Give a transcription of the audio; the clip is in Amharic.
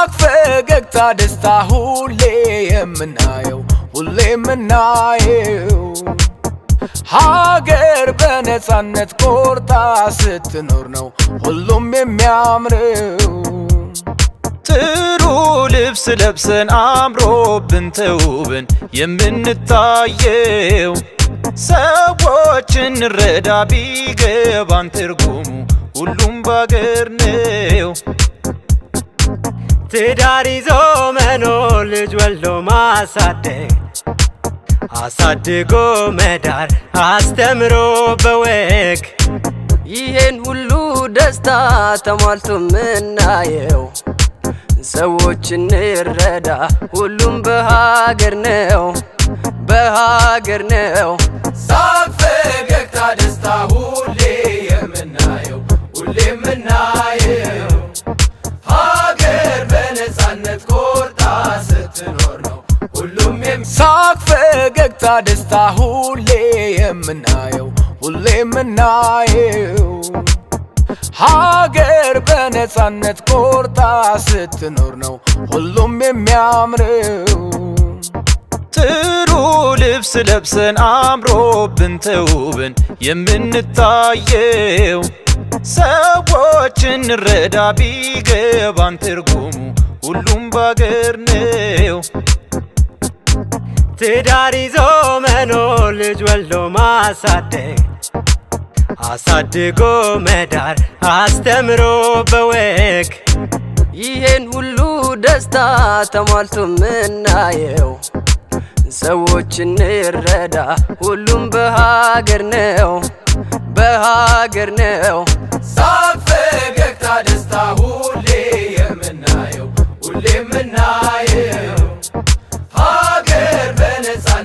ሳቅ ፈገግታ ደስታ ሁሌ የምናየው ሁሌ የምናየው ሀገር በነፃነት ቆርጣ ስትኖር ነው ሁሉም የሚያምረው። ጥሩ ልብስ ለብሰን አምሮብን ተውበን የምንታየው ሰዎችን እንረዳ ቢገባን ትርጉሙ ሁሉም ባገር ነው። ትዳር ይዞ መኖር ልጅ ወልዶ ማሳደግ አሳድጎ መዳር አስተምሮ በወግ ይሄን ሁሉ ደስታ ተሟልቶ ምናየው ሰዎች እንረዳ ሁሉም በሀገር ነው በሀገር ነው። ሳቅ ፈገግታ ደስታ ሁሌ የምናየው ሁሌ የምናየው ሀገር በነፃነት ቆርጣ ስትኖር ነው ሁሉም ሳቅ ፈገግታ ደስታ ሁሌ የምናየው ሁሌ የምናየው ሀገር በነፃነት ቆርጣ ስትኖር ነው ሁሉም የሚያምረው። ጥሩ ልብስ ለብሰን አምሮብን ተውበን የምንታየው ሰዎችን እንረዳ ቢገባን ትርጉሙ ሁሉም ባገር ነው። ትዳር ይዞ መኖር ልጅ ወልዶ ማሳደግ አሳድጎ መዳር አስተምሮ በወግ ይሄን ሁሉ ደስታ ተሟልቶ ምናየው ሰዎች እንረዳ ሁሉም በሀገር ነው በሀገር ነው። ሳቅ ፈገግታ ደስታ ሁሌ የምናየው ሁሌ